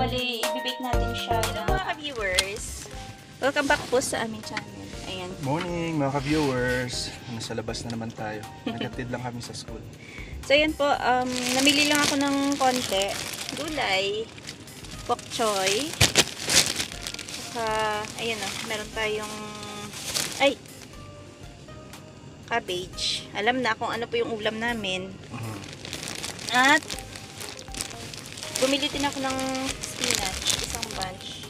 bali, ibibake natin siya. Hello mga ka-viewers! Welcome back po sa aming channel. Ayan. Morning mga ka-viewers. Nasa labas na naman tayo. Nagatid lang kami sa school. So ayan po, namili lang ako ng konti. Gulay, bok choy. Saka, ayan o, meron tayong, cabbage. Alam na kung ano po yung ulam namin. At, bumili din ako ng spinach, isang bunch.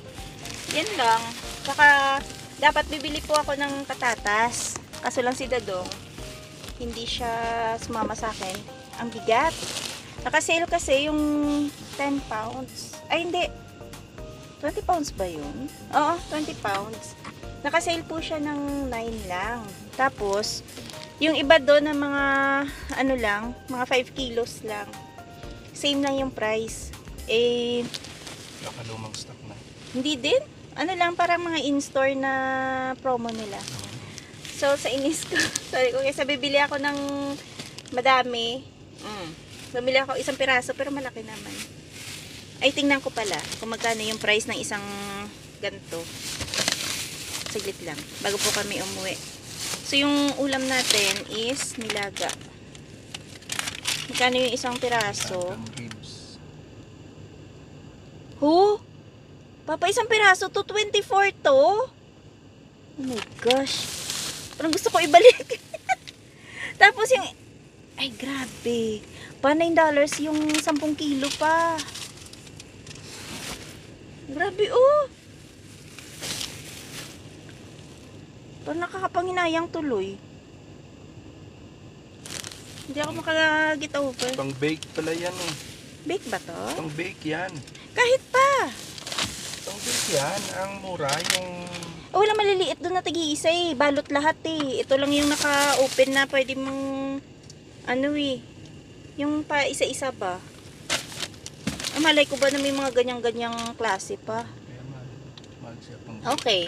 Yan lang. Saka, dapat bibili po ako ng patatas. Kaso lang si Dadong, hindi siya sumama sa akin. Ang bigat. Naka-sale kasi yung 10 pounds. Ay, hindi. 20 pounds ba yun? Oo, 20 pounds. Naka-sale po siya ng 9 lang. Tapos, yung iba doon na mga, ano lang, mga 5 kilos lang. Same lang yung price. Eh, Nakalumang stock na. hindi din. Ano lang, parang mga in-store na promo nila. So, sa inis ko, sabi ko, kaysa bibili ako ng madami. Bumili ako isang piraso, pero malaki naman. Ay, tingnan ko pala kung magkano yung price ng isang ganito. Saglit lang, bago po kami umuwi. So, yung ulam natin is nilaga. Magkano yung isang piraso? Ribs. Huh? Papa, isang piraso to 24 to? Oh my gosh. Parang gusto ko ibalik. Tapos yung, ay grabe. Pa $9 yung 10 kilo pa. Grabe oh. Parang nakakapanginayang tuloy. Hindi ako makag-get over. Pang bake pala yan eh. Bake ba to? Pang bake yan. Kahit pa. Pang bake yan. Ang mura yung... Oh, wala maliliit doon na tig-iisa eh. Balot lahat eh. Ito lang yung naka-open na pwede mong ano eh. Yung pa isa-isa ba? Malay ko ba na may mga ganyang-ganyang klase pa? Kaya mahal siya pang bake. Okay.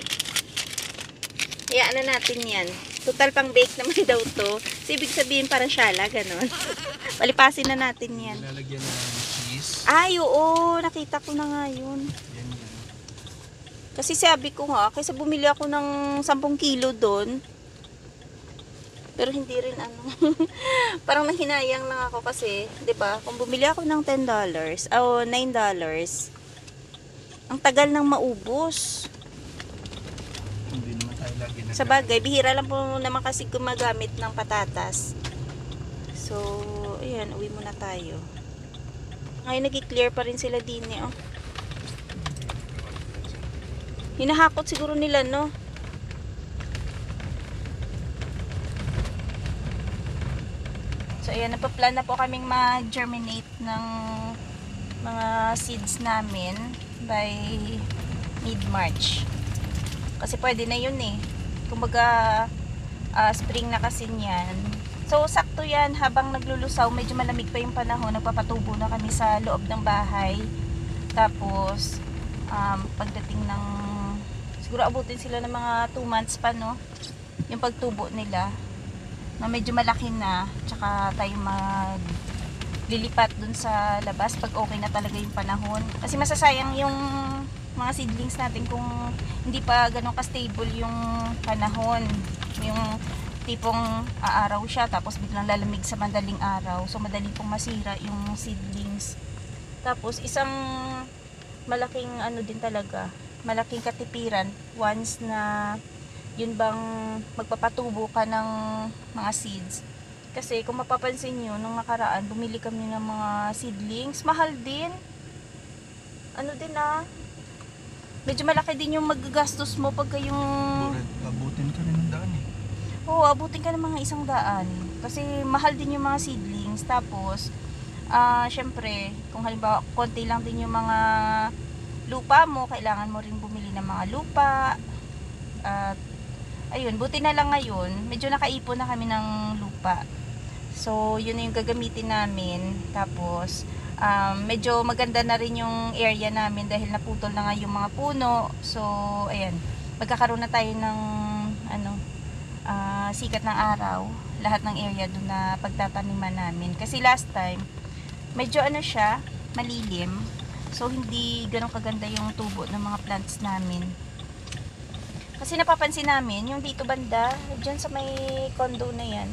Hayaan na natin yan. Total pang bake naman daw to. So, ibig sabihin parang syala, ganon. Palipasin na natin yan. Nilalagyan ng cheese. Ay, oo. Nakita ko na nga yun. Yan yan. Kasi sabi ko nga, kaysa bumili ako ng 10 kilo doon. Pero hindi rin ano. Parang nahinayang lang ako kasi, 'di ba? Kung bumili ako ng $10 o $9, ang tagal nang maubos. Hindi naman tayo lagi na. Sa bagay, bihira lang po naman kasi gumagamit ng patatas. So, ayan, uwi muna tayo. Ngayon nag-clear pa rin sila din eh, oh. Hinahakot siguro nila, no? So, ayan, napaplan na po kaming mag-germinate ng mga seeds namin by mid-March. Kasi pwede na yun eh. Kumbaga, spring na kasi niyan. So, sakto yan. Habang naglulusaw, medyo malamig pa yung panahon. Nagpapatubo na kami sa loob ng bahay. Tapos, pagdating ng, siguro abutin sila ng mga 2 months pa, no? Yung pagtubo nila. Na medyo malaki na, tsaka tayo maglilipat dun sa labas pag okay na talaga yung panahon. Kasi masasayang yung mga seedlings natin kung hindi pa ganun ka-stable yung panahon. Yung tipong aaraw siya tapos biglang lalamig sa madaling araw. So madali pong masira yung seedlings. Tapos isang malaking ano din talaga, malaking katipiran once na yun bang magpapatubo ka ng mga seeds. Kasi kung mapapansin nyo, nung nakaraan, bumili kami ng mga seedlings. Mahal din. Ano din medyo malaki din yung magagastos mo pagka yung... Abutin ka rin ng daan eh. Oo, abutin ka ng mga 100. Kasi mahal din yung mga seedlings. Tapos, syempre, kung halimbawa, konti lang din yung mga lupa mo, kailangan mo rin bumili ng mga lupa. At ayun, buti na lang ngayon, medyo nakaipon na kami ng lupa. So, yun na yung gagamitin namin. Tapos, medyo maganda na rin yung area namin dahil naputol na nga yung mga puno. So, ayan, magkakaroon na tayo ng sikat ng araw. Lahat ng area doon na pagtataniman namin. Kasi last time, medyo siya, malilim. So, hindi ganun kaganda yung tubo ng mga plants namin. Kasi napapansin namin, yung dito banda, dyan sa may condo na yan,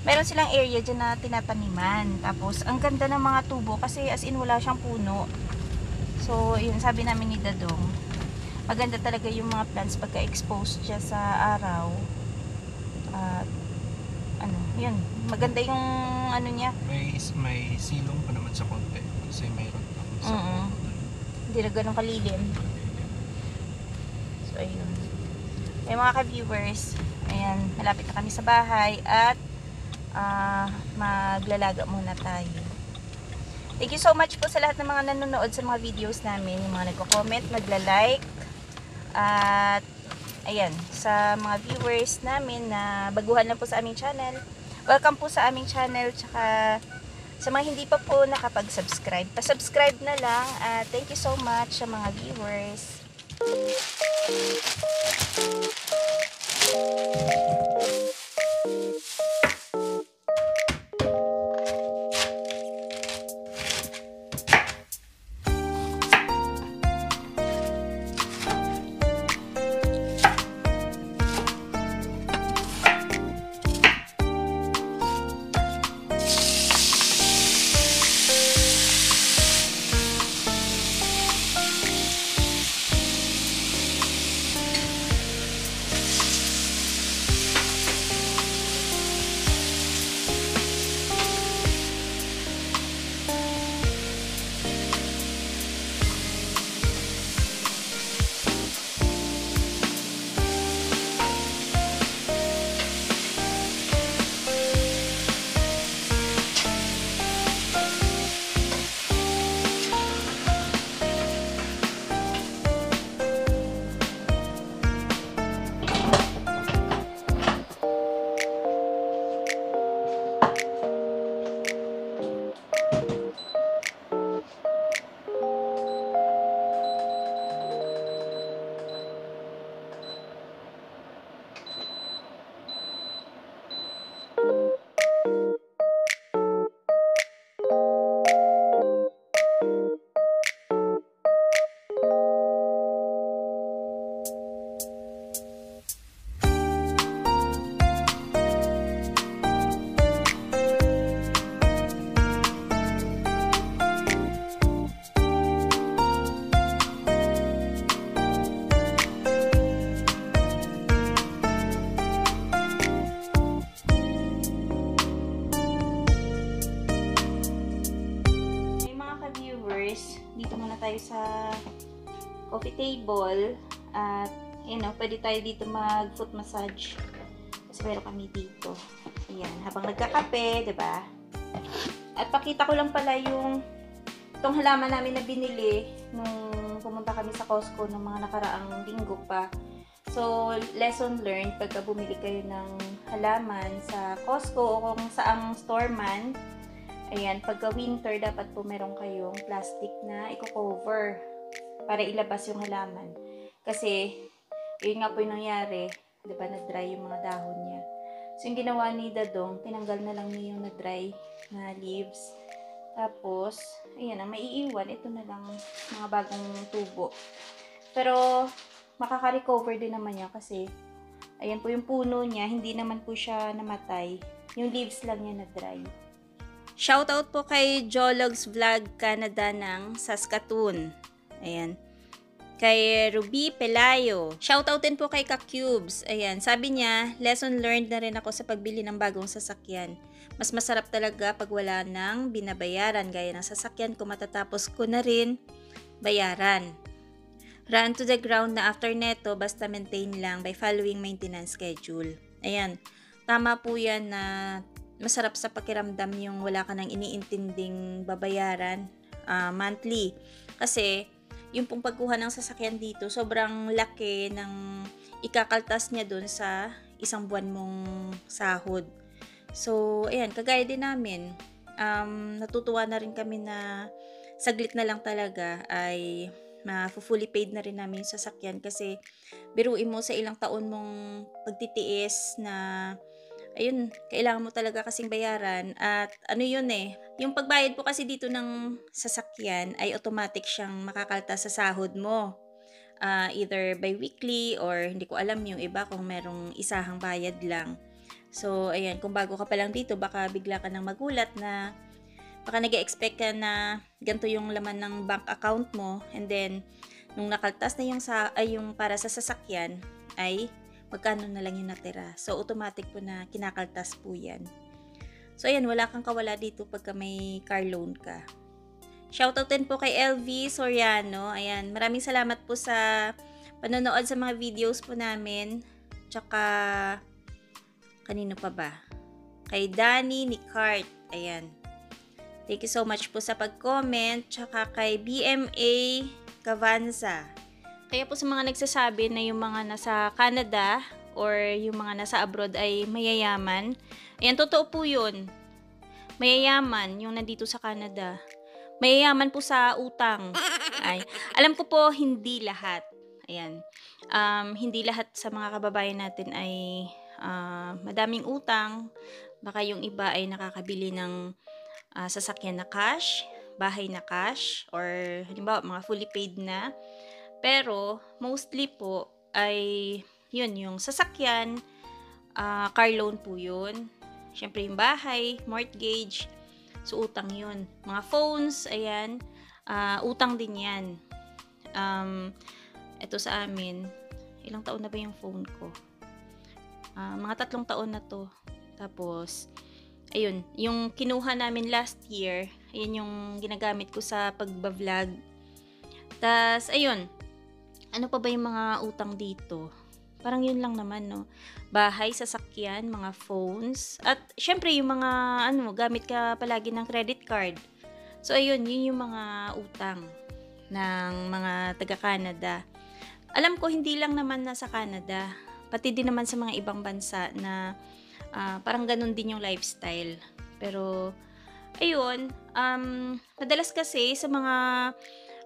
meron silang area dyan na tinataniman. Tapos, ang ganda ng mga tubo kasi as in wala siyang puno. So, yun, sabi namin ni Dadong, maganda talaga yung mga plants pagka-exposed siya sa araw. At, ano, yun, maganda yung ano niya. May silong pa naman sa konti. Kasi mayroon pa sa konti. Hindi na ganun kalilim. So, ayun. Ay, mga ka-viewers, ayan, malapit na kami sa bahay at maglalaga muna tayo. Thank you so much po sa lahat ng mga nanonood sa mga videos namin, yung mga nagko-comment, magla-like, at ayan, sa mga viewers namin na baguhan lang po sa aming channel, welcome po sa aming channel, tsaka sa mga hindi pa po nakapag-subscribe, pa-subscribe na lang, at thank you so much sa mga viewers. Dito muna tayo sa coffee table at pwede tayo dito mag foot massage kasi meron kami dito. Ayan, habang nagkakape, 'di ba? At pakita ko lang pala yung itong halaman namin na binili nung pumunta kami sa Costco ng mga nakaraang linggo pa. So, lesson learned pagka bumili kayo ng halaman sa Costco o kung saang store man. Ayan, pagka winter, dapat po meron kayong plastic na i-cover para ilabas yung halaman. Kasi, yun nga po yung nangyari, di ba, na-dry yung mga dahon niya. So, yung ginawa ni Dadong, tinanggal na lang niya yung na-dry na leaves. Tapos, ayan, ang maiiwan, ito na lang mga bagong tubo. Pero, makaka-recover din naman yan kasi, ayan po yung puno niya, hindi naman po siya namatay. Yung leaves lang niya na-dry. Shoutout po kay Jologs Vlog Canada ng Saskatoon. Ayan. Kay Ruby Pelayo. Shoutout din po kay Ka-Cubes. Ayan. Sabi niya, lesson learned na rin ako sa pagbili ng bagong sasakyan. Mas masarap talaga pag wala nang binabayaran gaya ng sasakyan ko matatapos ko na rin bayaran. Run to the ground na after neto basta maintain lang by following maintenance schedule. Ayan. Tama po yan na masarap sa pakiramdam yung wala ka nang iniintinding babayaran monthly. Kasi, yung pong pagkuha ng sasakyan dito, sobrang laki ng ikakaltas niya dun sa isang buwan mong sahod. So, ayan, kagaya din namin. Natutuwa na rin kami na saglit na lang talaga ay fully paid na rin namin yung sasakyan kasi biruin mo sa ilang taon mong pagtitiis na ayun, kailangan mo talaga kasing bayaran at ano yun Yung pagbayad po kasi dito ng sasakyan ay automatic siyang makakaltas sa sahod mo. Either by weekly or hindi ko alam yung iba kung merong isahang bayad lang. So, ayan, kung bago ka pa lang dito, baka bigla ka nang magulat na baka nag-expect ka na ganito yung laman ng bank account mo, and then nung nakaltas na yung para sa sasakyan ay magkano na lang yung natira. So, automatic po na kinakaltas po yan. So, ayan, wala kang kawala dito pagka may car loan ka. Shoutout din po kay LV Soriano. Ayan, maraming salamat po sa panonood sa mga videos po namin. Tsaka, kanino pa ba? Kay Danny Nicart. Ayan. Thank you so much po sa pag-comment. Tsaka kay BMA Cavanza. Kaya po sa mga nagsasabi na yung mga nasa Canada or yung mga nasa abroad ay mayayaman. Ayan, totoo po yun. Mayayaman yung nandito sa Canada. Mayayaman po sa utang. Ay, alam ko po, hindi lahat. Ayan. Hindi lahat sa mga kababayan natin ay madaming utang. Baka yung iba ay nakakabili ng sasakyan na cash, bahay na cash, or halimbawa mga fully paid na. Pero, mostly po ay yun, yung sasakyan, car loan po yun. Siyempre yung bahay, mortgage, so utang yun. Mga phones, ayan, utang din yan. Ito sa amin, ilang taon na ba yung phone ko? Mga 3 taon na to. Tapos, ayun, yung kinuha namin last year, ayun yung ginagamit ko sa pagbablog. Tas, ayun, ano pa ba yung mga utang dito? Parang yun lang naman, no? Bahay, sasakyan, mga phones, at syempre yung mga, gamit ka palagi ng credit card. So, ayun, yun yung mga utang ng mga taga-Canada. Alam ko, hindi lang naman nasa Canada, pati din naman sa mga ibang bansa na parang ganun din yung lifestyle. Pero, ayun, madalas kasi sa mga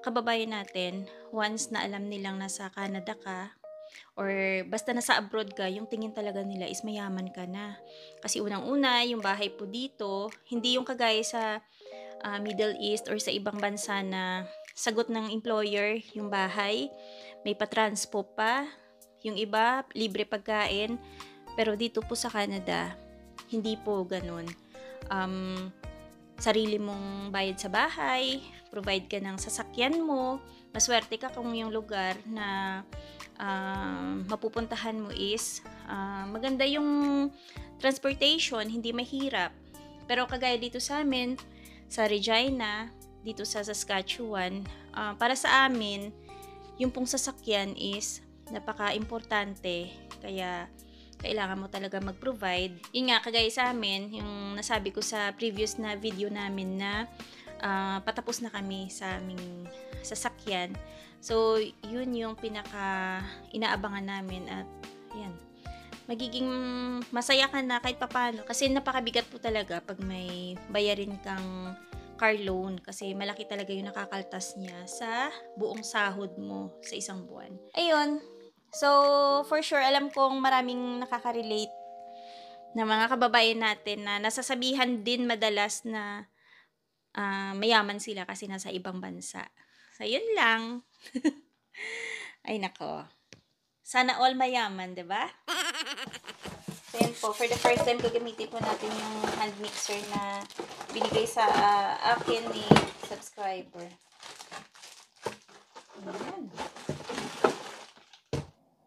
kababayan natin, once na alam nilang nasa Canada ka, or basta nasa abroad ka, yung tingin talaga nila is mayaman ka na. Kasi unang-una, yung bahay po dito, hindi yung kagaya sa Middle East or sa ibang bansa na sagot ng employer yung bahay, may pa-transpo pa, yung iba, libre pagkain. Pero dito po sa Canada, hindi po ganun. Sarili mong bayad sa bahay, provide ka ng sasakyan mo, maswerte ka kung yung lugar na mapupuntahan mo is maganda yung transportation, hindi mahirap. Pero kagaya dito sa amin, sa Regina, dito sa Saskatchewan, para sa amin, yung pong sasakyan is napaka-importante. Kaya kailangan mo talaga mag-provide. Yun nga, kagaya sa amin, yung nasabi ko sa previous na video namin na patapos na kami sa aming sasakyan. So, yun yung pinaka inaabangan namin at yan, magiging masaya ka na kahit papano. Kasi napakabigat po talaga pag may bayarin kang car loan kasi malaki talaga yung nakakaltas niya sa buong sahod mo sa isang buwan. Ayun. So, for sure, alam kong maraming nakaka-relate na mga kababayan natin na nasasabihan din madalas na mayaman sila kasi nasa ibang bansa. So, yun lang. Ay, nako. Sana all mayaman, diba? So, yan po. For the first time, gagamitin po natin yung hand mixer na binigay sa akin ni subscriber. Ayan.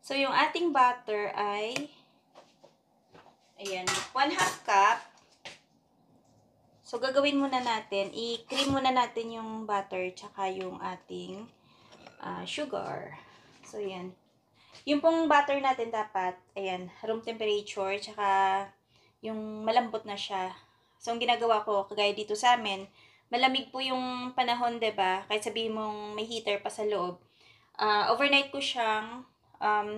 So, yung ating butter ay, ayan, 1/2 cup. So, gagawin muna natin, i-cream muna natin yung butter tsaka yung ating sugar. So, ayan. Yung pong butter natin dapat, ayan, room temperature, tsaka yung malambot na siya. So, ang ginagawa ko, kagaya dito sa amin, malamig po yung panahon, diba? Kahit sabihin mong may heater pa sa loob. Overnight ko siyang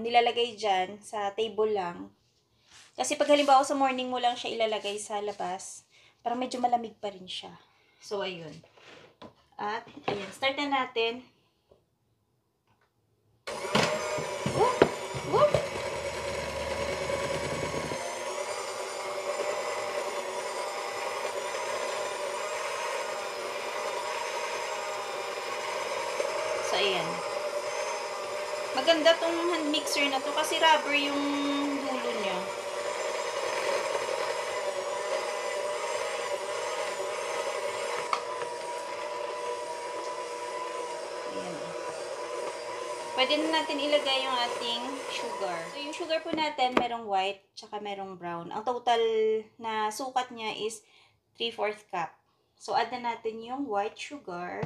nilalagay dyan sa table lang. Kasi pag halimbawa sa morning mo lang siya ilalagay sa labas, parang medyo malamig pa rin siya. So, ayun. At, ayan, start na natin. Whoop! Whoop! ayan. Maganda tong hand mixer na to kasi rubber yung dulo niya. Ayan. Pwede na natin ilagay yung ating sugar. So, yung sugar po natin, merong white, tsaka merong brown. Ang total na sukat niya is 3/4 cup. So, add na natin yung white sugar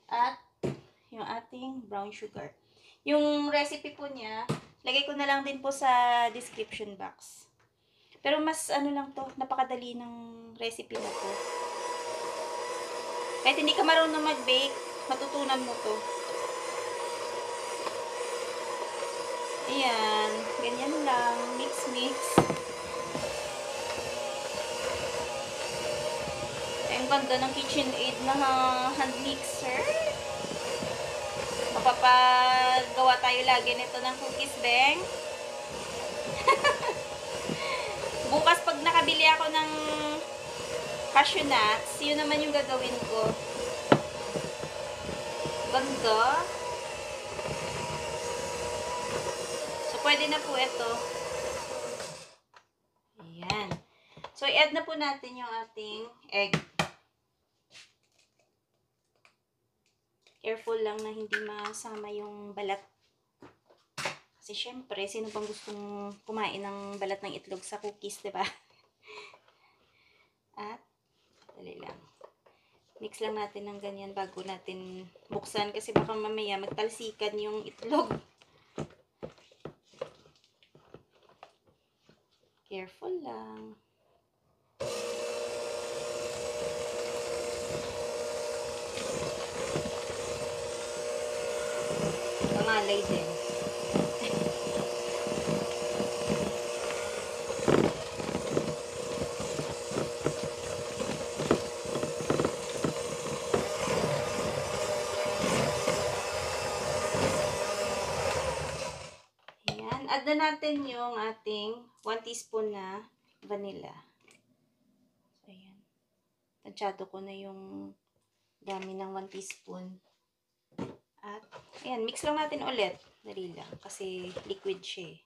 at yung ating brown sugar. Yung recipe po niya, lagay ko na lang din po sa description box. Pero mas ano lang to, napakadali ng recipe na to. Kahit hindi ka marunong mag-bake, matutunan mo to. Ayan, ganyan lang, mix. Ang ganda ng KitchenAid na hand mixer. Mapapagawa tayo lagi nito ng cookies, Beng. Bukas pag nakabili ako ng cashew nuts, yun naman yung gagawin ko. Ganda. So, pwede na po ito. Ayan. So, i-add na po natin yung ating egg. Careful lang na hindi masama yung balat. Kasi syempre, sino bang gustong kumain ng balat ng itlog sa cookies, diba? At, dali lang. Mix lang natin ng ganyan bago natin buksan kasi baka mamaya magtalsikan yung itlog. Careful lang. Pangalay din. Ayan. Add na natin yung ating 1 teaspoon na vanilla. So, ayan. Tansyado ko na yung dami ng 1 teaspoon. At, ayan, mix lang natin ulit. Dali lang, kasi liquid siya eh.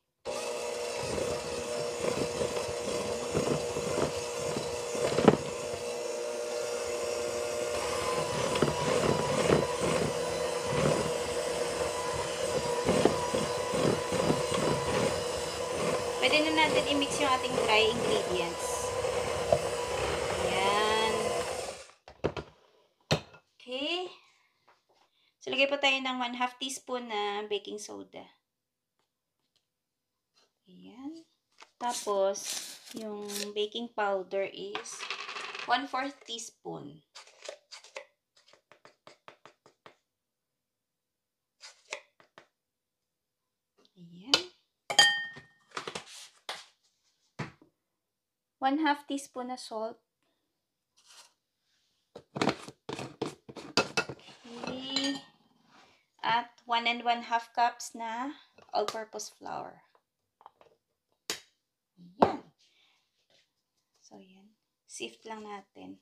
Pwede na natin i-mix yung ating dry ingredients. Ayan. Okay. So, lagay po tayo ng 1/2 teaspoon na baking soda. Ayan. Tapos, yung baking powder is 1/4 teaspoon. Ayan. 1/2 teaspoon na salt. Okay. At 1 1/2 cups na all-purpose flour. Ayan. So, yan. Sift lang natin.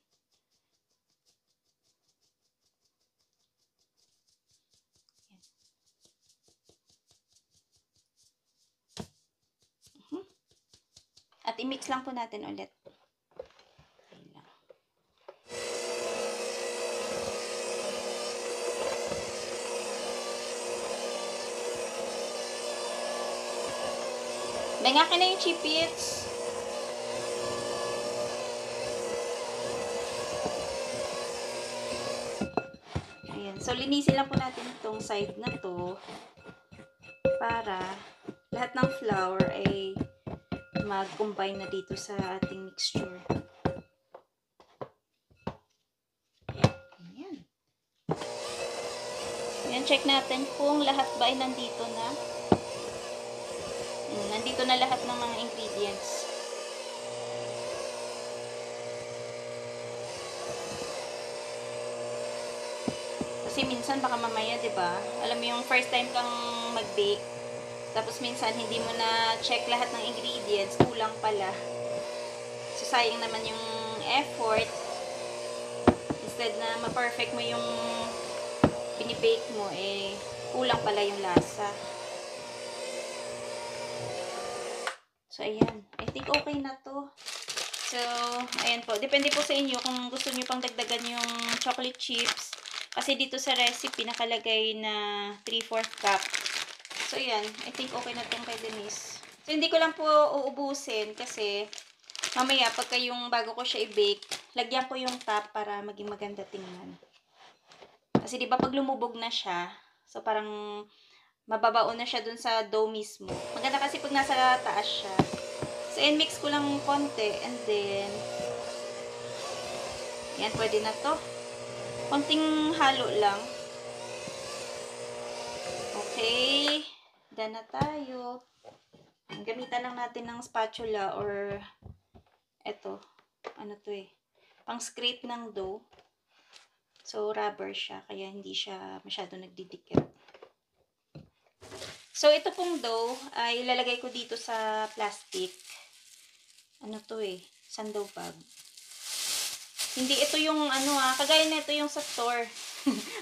Ayan. At i-mix lang po natin ulit. Ayan lang. Bangakin na yung chipits. Ayan. So, linisin lang po natin itong side na to para lahat ng flour ay mag-combine na dito sa ating mixture. Ayan. Ayan, check natin kung lahat ba ay nandito na. Nandito na lahat ng mga ingredients. Kasi minsan baka mamaya, 'di ba? Alam mo yung first time kang mag-bake, tapos minsan hindi mo na check lahat ng ingredients, kulang pala. So sayang naman yung effort. Instead na ma-perfect mo yung binibake mo, kulang pala yung lasa. So, ayan. I think okay na to. So, ayan po. Depende po sa inyo kung gusto niyo pang dagdagan yung chocolate chips. Kasi dito sa recipe, nakalagay na 3/4 cup. So, ayan. I think okay na itong kay Denise. So, hindi ko lang po uubusin kasi mamaya, pagka yung bago ko siya i-bake, lagyan ko yung top para maging maganda tingnan. Kasi di ba pag lumubog na siya, so parang mababaon na siya dun sa dough mismo. Maganda kasi pag nasa taas siya. So, mix ko lang konti and then, yan, pwede na to. Konting halo lang. Okay. Done na tayo. Gamitan lang natin ng spatula or eto, ano to pang scrape ng dough. So, rubber siya, kaya hindi siya masyado nagdidikit. So, ito pong dough ay ilalagay ko dito sa plastic. Ano to sandaw bag. Hindi ito yung kagaya na ito yung sa store.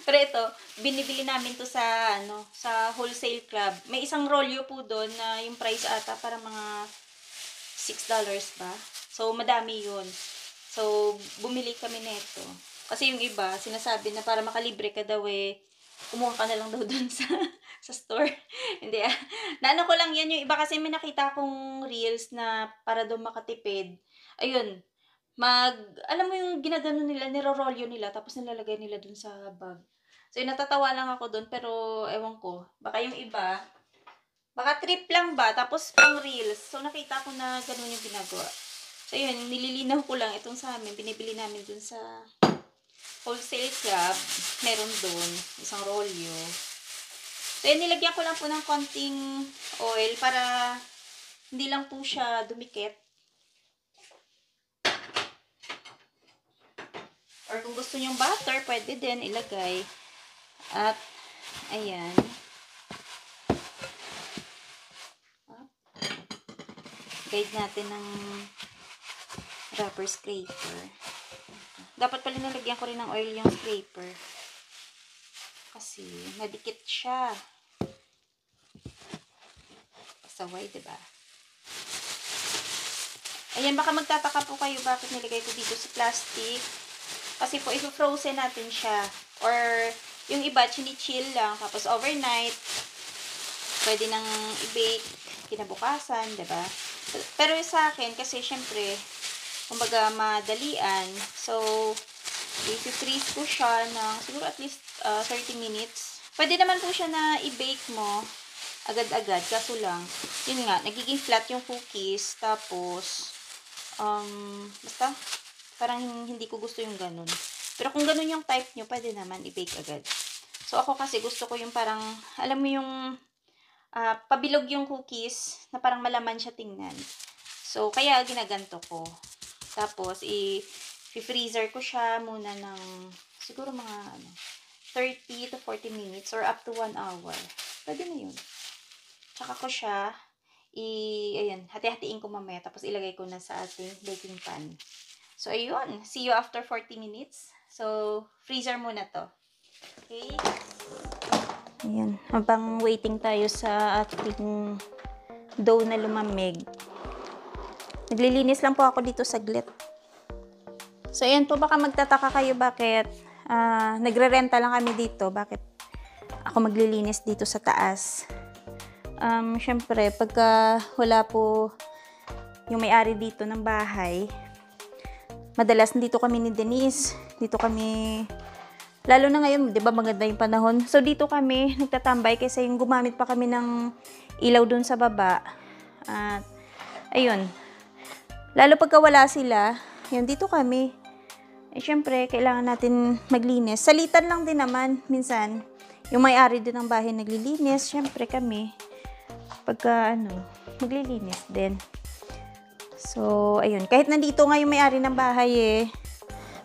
Pero ito, binibili namin to sa sa wholesale club. May isang rolyo po doon na yung price ata para mga $6 ba? So, madami yun. So, bumili kami nito. Kasi yung iba, sinasabi na para makalibre ka daw kumuha ka na lang daw dun sa store. Hindi Naano ko lang yan. Yung iba kasi may nakita akong reels na para daw makatipid. Ayun. Alam mo yung ginagano nila, nirorolyo nila, tapos nilalagay nila dun sa bag. So, yung natatawa lang ako dun, pero ewan ko. Baka yung iba, baka trip lang ba, tapos pang reels. So, nakita ko na ganun yung ginagawa. So, yun, nililinaw ko lang itong sa amin. Binibili namin dun sa wholesale club. Meron dun, isang rolyo. So, yun, nilagyan ko lang po ng konting oil para hindi lang po siya dumikit. Or kung gusto nyong butter, pwede din ilagay. At, ayan. Guide natin ng rubber scraper. Dapat pala nalagyan ko rin ng oil yung scraper. Kasi, madikit siya. Pasaway, diba? Ayan, baka magtataka po kayo bakit nilagay ko dito sa plastic. Kasi po, i-frozen natin siya. Or, yung iba, chini-chill lang. Tapos, overnight, pwede nang i-bake kinabukasan, diba? Pero sa akin, kasi syempre, kumbaga madalian. So, i-freeze ko siya ng siguro at least 30 minutes. Pwede naman po siya na i-bake mo agad-agad. Kaso lang, yun nga, nagiging flat yung cookies. Tapos, basta, parang hindi ko gusto yung ganun. Pero kung ganun yung type nyo, pwede naman i-bake agad. So, ako kasi gusto ko yung parang, alam mo yung pabilog yung cookies na parang malaman siya tingnan. So, kaya ginaganto ko. Tapos, i-freezer ko siya muna ng siguro mga 30 to 40 minutes or up to 1 hour. Pwede na yun. Tsaka ko siya, ayan, hati-hatiin ko mamaya. Tapos, ilagay ko na sa ating baking pan. So, ayun. See you after 40 minutes. So, freezer muna to. Okay? Ayan. Habang waiting tayo sa ating dough na lumamig. Naglilinis lang po ako dito saglit. So, ayan po. Baka magtataka kayo bakit nagre-renta lang kami dito. Bakit ako maglilinis dito sa taas. Syempre, pagka wala po yung may-ari dito ng bahay, madalas dito kami ni Denise. Dito kami, lalo na ngayon, di ba maganda yung panahon. So, dito kami nagtatambay kasi yung gumamit pa kami ng ilaw dun sa baba. At, ayun. Lalo pagka wala sila, yun, dito kami. Syempre, kailangan natin maglinis. Salitan lang din naman, minsan. Yung may-ari din ng bahay naglilinis. Syempre, kami, pagka, maglilinis din. So, ayun. Kahit nandito nga yung may-ari ng bahay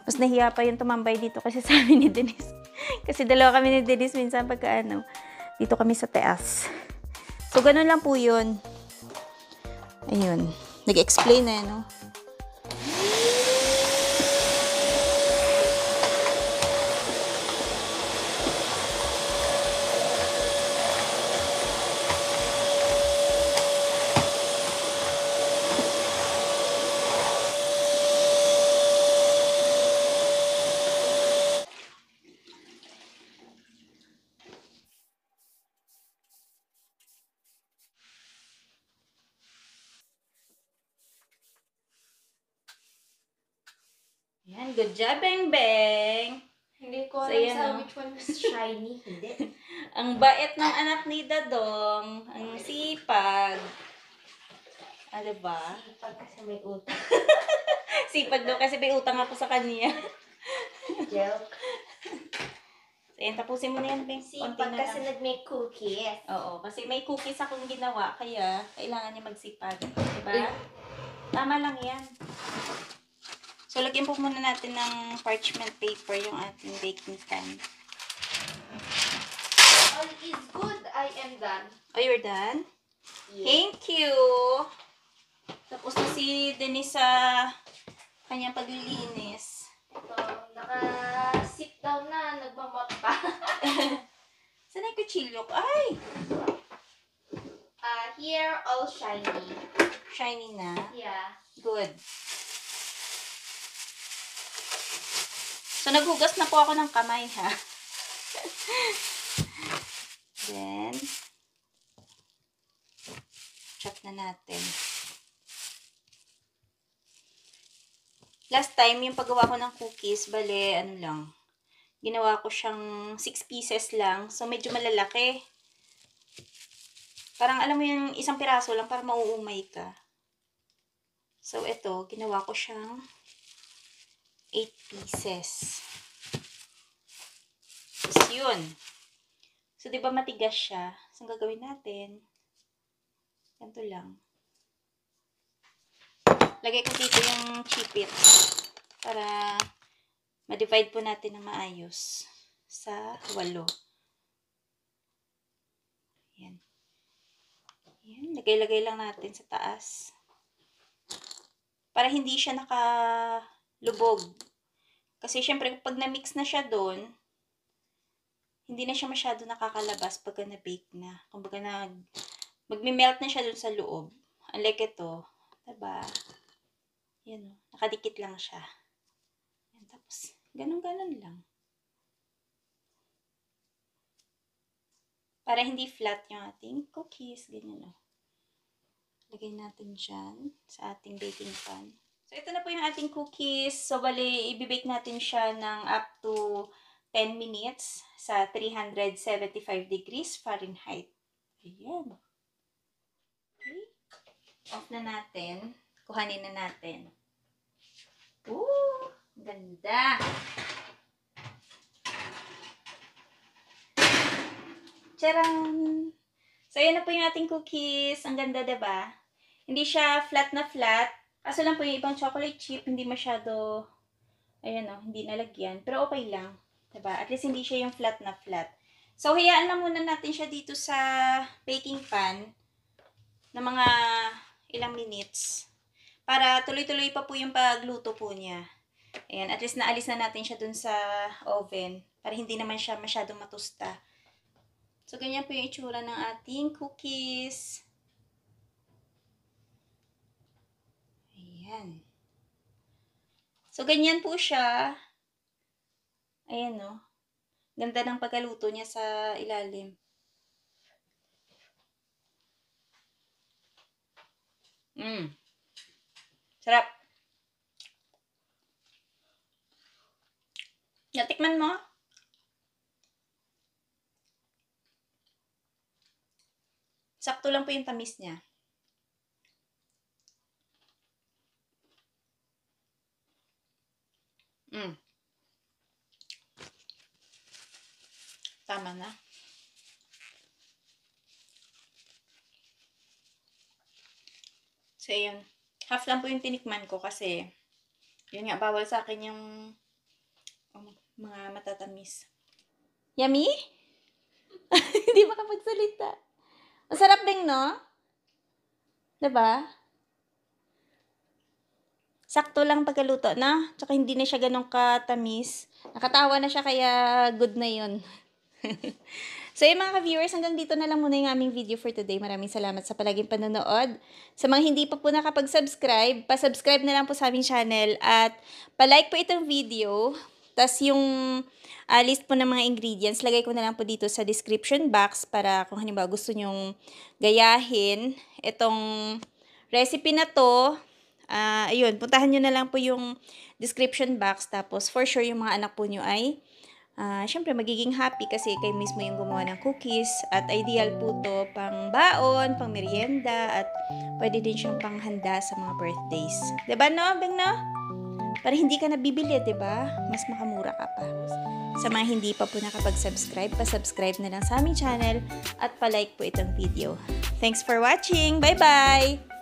mas nahiya pa yung tumambay dito kasi sa amin ni Denise. Kasi dalawa kami ni Denise minsan pagka dito kami sa taas. So, ganun lang po yun. Ayun. Nag-explain na, Yan, good job, Beng Beng. Hindi ko So, alam yan, sa no? which one is shiny. Hindi. Ang bait ng anak ni Dadong. Ang sipag. Ah, diba? Pag kasi may utang. Sipag daw kasi may utang ako sa kanya. Joke. So, yan, tapusin mo na yan, Beng. Konti Sipag na kasi lang. nag-make cookies. Oo, kasi may cookies akong ginawa, kaya kailangan niya magsipag. Diba? Tama lang yan. So, lagyan po muna natin ng parchment paper yung ating baking pan. All is good. I am done. Oh, you're done? Yes. Thank you! Tapos na si Denise sa kanyang paglilinis. Ito, naka-sit down na, nagmamot pa. Saan yung kutsilyo ko? Ay! Here, all shiny. Shiny na. Yeah. Good. So, naghugas na po ako ng kamay, ha? Then, chop na natin. Last time, yung paggawa ko ng cookies, bale, ano lang, ginawa ko siyang 6 pieces lang. So, medyo malalaki. Parang, alam mo yung isang piraso lang para mauumay ka. So, ito, ginawa ko siyang 8 pieces. Tapos, yun. So, di ba matigas siya? So, ang gagawin natin, ganito lang. Lagay ko dito yung chipit para ma-divide po natin na maayos sa 8. Yan. Yan. Lagay-lagay lang natin sa taas. Para hindi siya nakalubog. Kasi syempre, pag na-mix na siya doon, hindi na siya masyado nakakalabas pagka na-bake na. Kumbaga magme-melt na siya doon sa loob. Unlike ito, diba? Yan o, nakadikit lang siya. Yan, tapos, ganun-ganun lang. Para hindi flat yung ating cookies. Ganyan o. Lagay natin dyan sa ating baking pan. So, ito na po yung ating cookies. So, bali, ibibake natin siya ng up to 10 minutes sa 375 degrees Fahrenheit. Ayan. Okay. Off na natin. Kuhanin na natin. Ooh! Ganda! Charan! So, ayan na po yung ating cookies. Ang ganda, diba? Hindi siya flat na flat. Kaso lang po yung ibang chocolate chip, hindi masyado, ayan o, hindi nalagyan. Pero okay lang. Diba? At least hindi siya yung flat na flat. So, hayaan lang muna natin siya dito sa baking pan na mga ilang minutes. Para tuloy-tuloy pa po yung pagluto po niya. Ayan, at least naalis na natin siya dun sa oven. Para hindi naman siya masyadong matusta. So, ganyan po yung itsura ng ating cookies. Ayan. So, ganyan po siya. Ayan, no. Ganda ng pagkaluto niya sa ilalim. Sarap. Natikman mo? Sakto lang po yung tamis niya. Tama na. So, yun. Half lang po yung tinikman ko kasi yun nga, bawal sa akin yung mga matatamis. Yummy? Hindi makapagsalita. Masarap din, no? Diba? Sakto lang pagkaluto, no? Tsaka hindi na siya ganun katamis. Nakatawa na siya, kaya good na yun. So, yung mga ka-viewers, hanggang dito na lang muna yung aming video for today. Maraming salamat sa palaging panonood. Sa mga hindi pa po nakapag-subscribe, pa-subscribe na lang po sa aming channel at pa-like po itong video. Tas yung list po ng mga ingredients, lagay ko na lang po dito sa description box para kung halimbawa gusto nyong gayahin itong recipe na to. Ayun, puntahan nyo na lang po yung description box. Tapos, for sure, yung mga anak po nyo ay syempre, magiging happy kasi kayo mismo yung gumawa ng cookies. At ideal po to pang baon, pang merienda, at pwede din siyang panghanda sa mga birthdays. Diba, no, Beng, no? Para hindi ka nabibili, diba? Mas makamura ka pa. Sa mga hindi pa po nakapag-subscribe, pa-subscribe na lang sa aming channel at pa-like po itong video. Thanks for watching! Bye-bye!